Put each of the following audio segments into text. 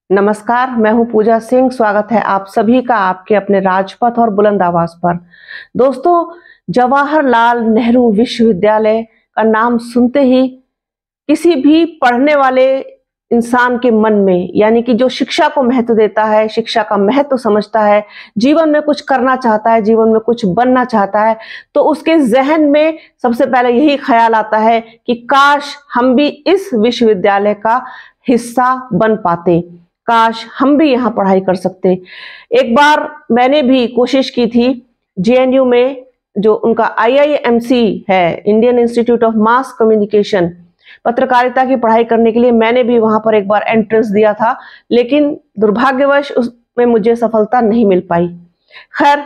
नमस्कार, मैं हूं पूजा सिंह। स्वागत है आप सभी का आपके अपने राजपथ और बुलंद आवाज पर। दोस्तों, जवाहरलाल नेहरू विश्वविद्यालय का नाम सुनते ही किसी भी पढ़ने वाले इंसान के मन में, यानी कि जो शिक्षा को महत्व देता है, शिक्षा का महत्व समझता है, जीवन में कुछ करना चाहता है, जीवन में कुछ बनना चाहता है, तो उसके जहन में सबसे पहले यही ख्याल आता है कि काश हम भी इस विश्वविद्यालय का हिस्सा बन पाते, काश हम भी यहाँ पढ़ाई कर सकते। एक बार मैंने भी कोशिश की थी जेएनयू में, जो उनका आईआईएमसी है, Indian institute of mass communication, पत्रकारिता की पढ़ाई करने के लिए मैंने भी वहां पर एक बार एंट्रेंस दिया था, लेकिन दुर्भाग्यवश उसमें मुझे सफलता नहीं मिल पाई। खैर,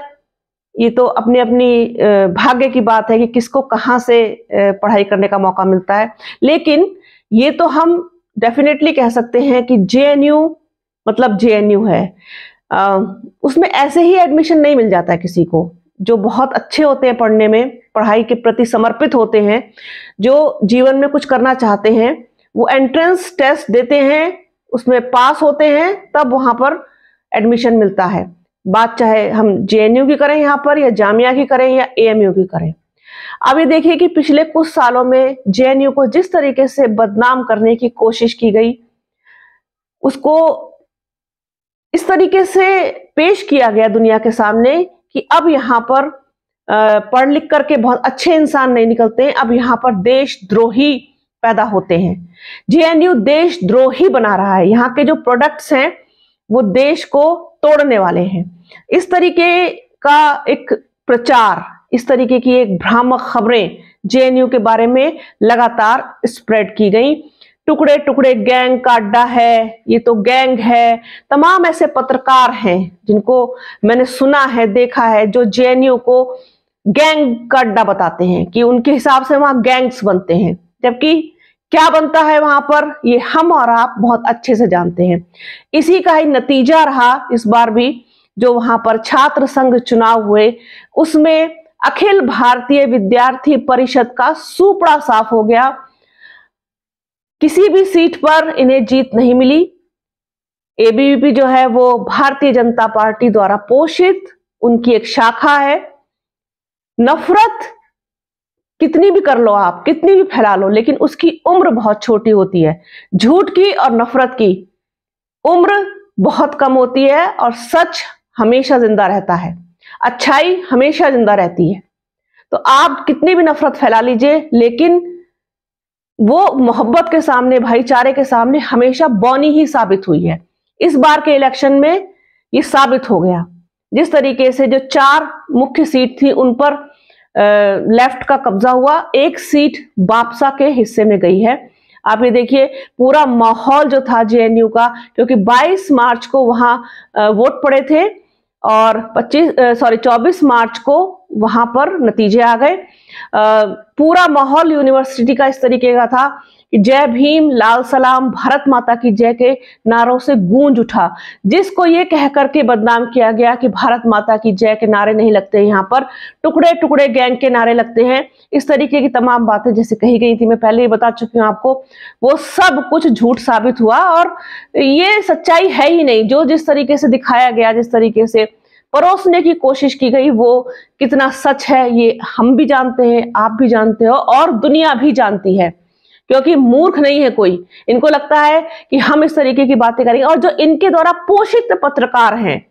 ये तो अपनी अपनी भाग्य की बात है कि किसको कहाँ से पढ़ाई करने का मौका मिलता है। लेकिन ये तो हम डेफिनेटली कह सकते हैं कि जेएनयू मतलब जेएनयू है। उसमें ऐसे ही एडमिशन नहीं मिल जाता है किसी को। जो बहुत अच्छे होते हैं पढ़ने में, पढ़ाई के प्रति समर्पित होते हैं, जो जीवन में कुछ करना चाहते हैं, वो एंट्रेंस टेस्ट देते हैं, उसमें पास होते हैं, तब वहां पर एडमिशन मिलता है। बात चाहे हम जेएनयू की करें यहाँ पर, या जामिया की करें, या एएमयू की करें। अब ये देखिए कि पिछले कुछ सालों में जेएनयू को जिस तरीके से बदनाम करने की कोशिश की गई, उसको इस तरीके से पेश किया गया दुनिया के सामने कि अब यहाँ पर पढ़ लिख करके बहुत अच्छे इंसान नहीं निकलते हैं, अब यहाँ पर देशद्रोही पैदा होते हैं। जेएनयू देशद्रोही बना रहा है। यहाँ के जो प्रोडक्ट्स हैं वो देश को तोड़ने वाले हैं। इस तरीके का एक प्रचार, इस तरीके की एक भ्रामक खबरें जेएनयू के बारे में लगातार स्प्रेड की गई। टुकड़े टुकड़े गैंग का अड्डा है, ये तो गैंग है। तमाम ऐसे पत्रकार हैं जिनको मैंने सुना है, देखा है, जो जेएनयू को गैंग का अड्डा बताते हैं कि उनके हिसाब से वहां गैंग्स बनते हैं, जबकि क्या बनता है वहां पर ये हम और आप बहुत अच्छे से जानते हैं। इसी का ही नतीजा रहा इस बार भी, जो वहां पर छात्र संघ चुनाव हुए, उसमें अखिल भारतीय विद्यार्थी परिषद का सूपड़ा साफ हो गया। किसी भी सीट पर इन्हें जीत नहीं मिली। एबीवीपी जो है वो भारतीय जनता पार्टी द्वारा पोषित उनकी एक शाखा है। नफरत कितनी भी कर लो आप, कितनी भी फैला लो, लेकिन उसकी उम्र बहुत छोटी होती है। झूठ की और नफरत की उम्र बहुत कम होती है, और सच हमेशा जिंदा रहता है, अच्छाई हमेशा जिंदा रहती है। तो आप कितनी भी नफरत फैला लीजिए, लेकिन वो मोहब्बत के सामने, भाईचारे के सामने हमेशा बौनी ही साबित हुई है। इस बार के इलेक्शन में ये साबित हो गया। जिस तरीके से जो 4 मुख्य सीट थी उन पर लेफ्ट का कब्जा हुआ, एक सीट बापसा के हिस्से में गई है। आप ये देखिए पूरा माहौल जो था जेएनयू का, क्योंकि 22 मार्च को वहां वोट पड़े थे और 24 मार्च को वहां पर नतीजे आ गए। पूरा माहौल यूनिवर्सिटी का इस तरीके का था कि जय भीम, लाल सलाम, भारत माता की जय के नारों से गूंज उठा। जिसको ये कह करके बदनाम किया गया कि भारत माता की जय के नारे नहीं लगते, यहाँ पर टुकड़े टुकड़े गैंग के नारे लगते हैं, इस तरीके की तमाम बातें जैसे कही गई थी, मैं पहले ही बता चुकी हूँ आपको, वो सब कुछ झूठ साबित हुआ। और ये सच्चाई है ही नहीं। जो जिस तरीके से दिखाया गया, जिस तरीके से परोसने की कोशिश की गई, वो कितना सच है ये हम भी जानते हैं, आप भी जानते हो, और दुनिया भी जानती है, क्योंकि मूर्ख नहीं है कोई। इनको लगता है कि हम इस तरीके की बातें करेंगे, और जो इनके द्वारा पोषित पत्रकार हैं,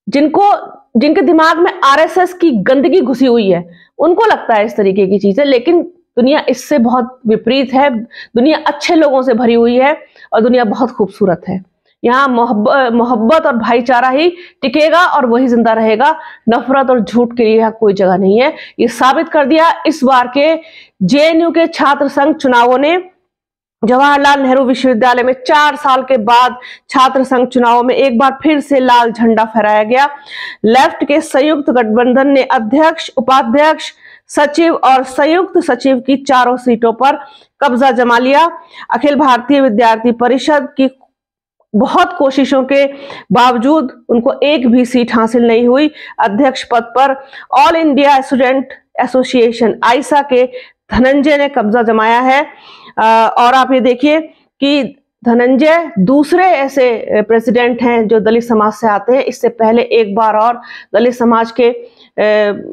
जिनके दिमाग में आरएसएस की गंदगी घुसी हुई है, उनको लगता है इस तरीके की चीजें। लेकिन दुनिया इससे बहुत विपरीत है। दुनिया अच्छे लोगों से भरी हुई है, और दुनिया बहुत खूबसूरत है। यहाँ मोहब्बत और भाईचारा ही टिकेगा और वही जिंदा रहेगा। नफरत और झूठ के लिए यहाँ कोई जगह नहीं है। ये साबित कर दिया इस बार के जेएनयू के छात्र संघ चुनावों ने। जवाहरलाल नेहरू विश्वविद्यालय में 4 साल के बाद छात्र संघ चुनावों में एक बार फिर से लाल झंडा फहराया गया। लेफ्ट के संयुक्त गठबंधन ने अध्यक्ष, उपाध्यक्ष, सचिव और संयुक्त सचिव की 4 सीटों पर कब्जा जमा लिया। अखिल भारतीय विद्यार्थी परिषद की बहुत कोशिशों के बावजूद उनको एक भी सीट हासिल नहीं हुई। अध्यक्ष पद पर ऑल इंडिया स्टूडेंट एसोसिएशन आइसा के धनंजय ने कब्जा जमाया है। और आप ये देखिए कि धनंजय दूसरे ऐसे प्रेसिडेंट हैं जो दलित समाज से आते हैं। इससे पहले एक बार और दलित समाज के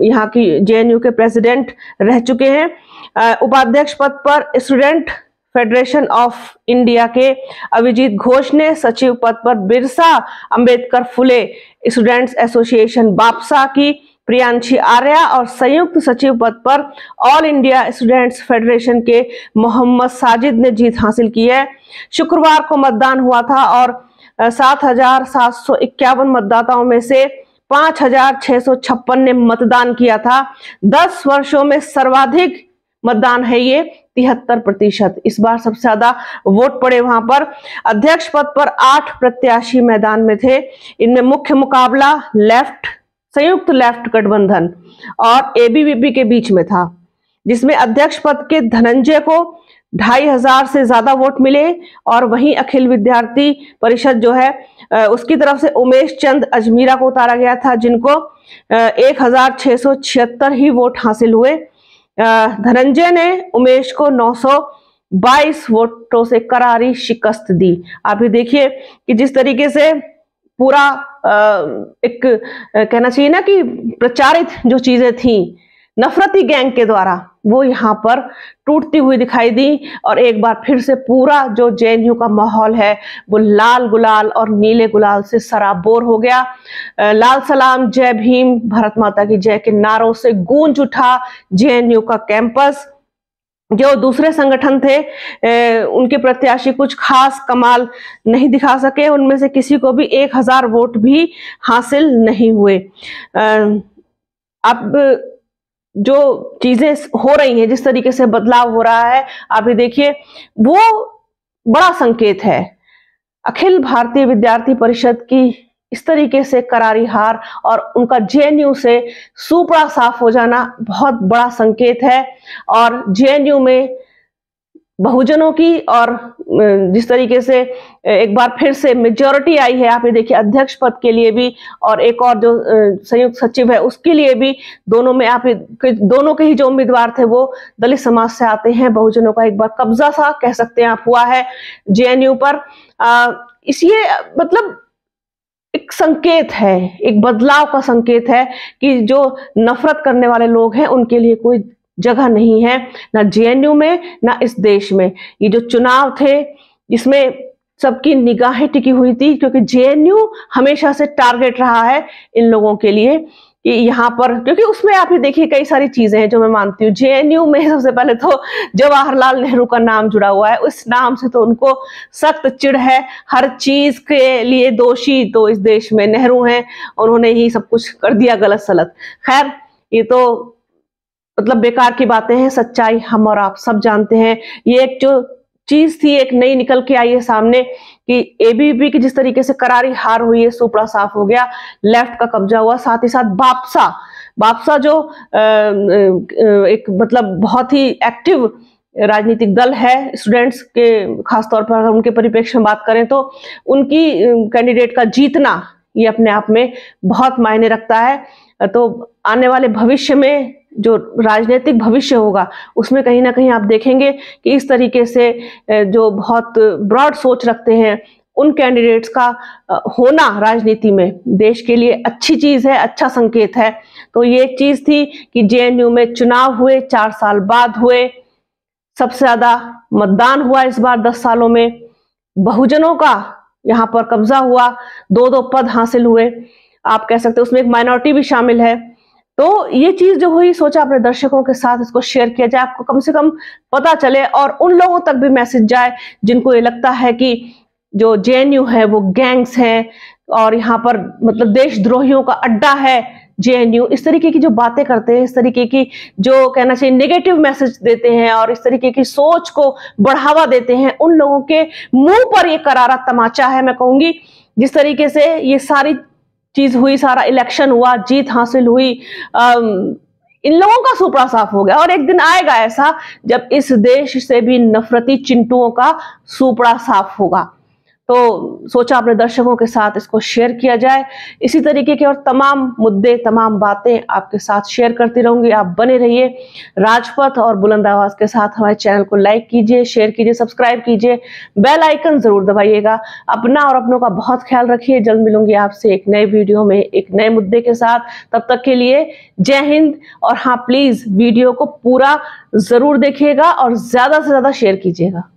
यहाँ की जेएनयू के प्रेसिडेंट रह चुके हैं। उपाध्यक्ष पद पर स्टूडेंट फेडरेशन ऑफ इंडिया के अभिजीत घोष ने, सचिव पद पर बिरसा अंबेडकर फुले स्टूडेंट्स एसोसिएशन बापसा की प्रियांशी आर्या और संयुक्त सचिव पद पर ऑल इंडिया स्टूडेंट्स फेडरेशन के मोहम्मद साजिद ने जीत हासिल की है। शुक्रवार को मतदान हुआ था और 7,751 मतदाताओं में से 5,656 ने मतदान किया था। 10 वर्षों में सर्वाधिक मतदान है ये, 73%। इस बार सबसे ज्यादा वोट पड़े वहां पर। अध्यक्ष पद पर 8 प्रत्याशी मैदान में थे। इनमें मुख्य मुकाबला संयुक्त लेफ्ट गठबंधन और एबीवीपी के बीच में था, जिसमें अध्यक्ष पद के धनंजय को 2,500 से ज्यादा वोट मिले और वहीं अखिल विद्यार्थी परिषद जो है उसकी तरफ से उमेश चंद अजमीरा को उतारा गया था, जिनको 1,676 ही वोट हासिल हुए। धनंजय ने उमेश को 922 वोटों से करारी शिकस्त दी। आप भी देखिए कि जिस तरीके से पूरा एक कहना चाहिए ना कि प्रचारित जो चीजें थी नफरती गैंग के द्वारा, वो यहाँ पर टूटती हुई दिखाई दी और एक बार फिर से पूरा जो जेएनयू का माहौल है वो लाल गुलाल और नीले गुलाल से सराबोर हो गया। लाल सलाम, जय भीम, भारत माता की जय के नारों से गूंज उठा जेएनयू का कैंपस। जो दूसरे संगठन थे उनके प्रत्याशी कुछ खास कमाल नहीं दिखा सके, उनमें से किसी को भी 1,000 वोट भी हासिल नहीं हुए। अब जो चीजें हो रही हैं, जिस तरीके से बदलाव हो रहा है, आप ये देखिए, वो बड़ा संकेत है। अखिल भारतीय विद्यार्थी परिषद की इस तरीके से करारी हार और उनका जेएनयू से सुपड़ा साफ हो जाना बहुत बड़ा संकेत है। और जेएनयू में बहुजनों की और जिस तरीके से एक बार फिर से मेजॉरिटी आई है, आप ये देखिए, अध्यक्ष पद के लिए भी और एक और जो संयुक्त सचिव है उसके लिए भी, दोनों में आप दोनों के ही जो उम्मीदवार थे वो दलित समाज से आते हैं। बहुजनों का एक बार कब्जा सा कह सकते हैं आप हुआ है जेएनयू पर। इसलिए मतलब एक संकेत है, एक बदलाव का संकेत है कि जो नफरत करने वाले लोग हैं उनके लिए कोई जगह नहीं है, ना जेएनयू में ना इस देश में। ये जो चुनाव थे इसमें सबकी निगाहें टिकी हुई थी, क्योंकि जेएनयू हमेशा से टारगेट रहा है इन लोगों के लिए कि यहाँ पर, क्योंकि उसमें आप ये देखिए कई सारी चीजें हैं जो मैं मानती हूँ। जेएनयू में सबसे पहले तो जवाहरलाल नेहरू का नाम जुड़ा हुआ है, उस नाम से तो उनको सख्त चिढ़ है। हर चीज के लिए दोषी तो इस देश में नेहरू हैं, उन्होंने ही सब कुछ कर दिया गलत सलत। खैर, ये तो मतलब बेकार की बातें हैं, सच्चाई हम और आप सब जानते हैं। ये एक जो चीज थी एक नई निकल के आई है सामने कि एबीवीपी की जिस तरीके से करारी हार हुई है, सुपड़ा साफ हो गया, लेफ्ट का कब्जा हुआ। साथ ही साथ बापसा जो एक मतलब बहुत ही एक्टिव राजनीतिक दल है स्टूडेंट्स के, खासतौर पर अगर उनके परिप्रेक्ष्य में बात करें तो उनकी कैंडिडेट का जीतना ये अपने आप में बहुत मायने रखता है। तो आने वाले भविष्य में जो राजनीतिक भविष्य होगा उसमें कहीं ना कहीं आप देखेंगे कि इस तरीके से जो बहुत ब्रॉड सोच रखते हैं उन कैंडिडेट्स का होना राजनीति में देश के लिए अच्छी चीज है, अच्छा संकेत है। तो ये एक चीज थी कि जेएनयू में चुनाव हुए, 4 साल बाद हुए, सबसे ज्यादा मतदान हुआ इस बार 10 सालों में, बहुजनों का यहाँ पर कब्जा हुआ, 2-2 पद हासिल हुए, आप कह सकते हैं उसमें एक माइनॉरिटी भी शामिल है। तो ये चीज जो हुई, सोचा अपने दर्शकों के साथ इसको शेयर किया जाए, आपको कम से कम पता चले और उन लोगों तक भी मैसेज जाए जिनको ये लगता है कि जो जेएनयू है वो गैंग्स हैं और यहाँ पर मतलब देशद्रोहियों का अड्डा है जेएनयू। इस तरीके की जो बातें करते हैं, इस तरीके की जो कहना चाहिए नेगेटिव मैसेज देते हैं और इस तरीके की सोच को बढ़ावा देते हैं, उन लोगों के मुंह पर ये करारा तमाचा है। मैं कहूंगी जिस तरीके से ये सारी चीज हुई, सारा इलेक्शन हुआ, जीत हासिल हुई, इन लोगों का सुपड़ा साफ हो गया। और एक दिन आएगा ऐसा जब इस देश से भी नफरती चिंटुओं का सुपड़ा साफ होगा। तो सोचा अपने दर्शकों के साथ इसको शेयर किया जाए। इसी तरीके के और तमाम मुद्दे, तमाम बातें आपके साथ शेयर करती रहूंगी। आप बने रहिए राजपथ और बुलंद आवाज के साथ। हमारे चैनल को लाइक कीजिए, शेयर कीजिए, सब्सक्राइब कीजिए, बेल आइकन जरूर दबाइएगा। अपना और अपनों का बहुत ख्याल रखिए। जल्द मिलूंगी आपसे एक नए वीडियो में एक नए मुद्दे के साथ। तब तक के लिए जय हिंद। और हाँ, प्लीज वीडियो को पूरा जरूर देखिएगा और ज्यादा से ज्यादा शेयर कीजिएगा।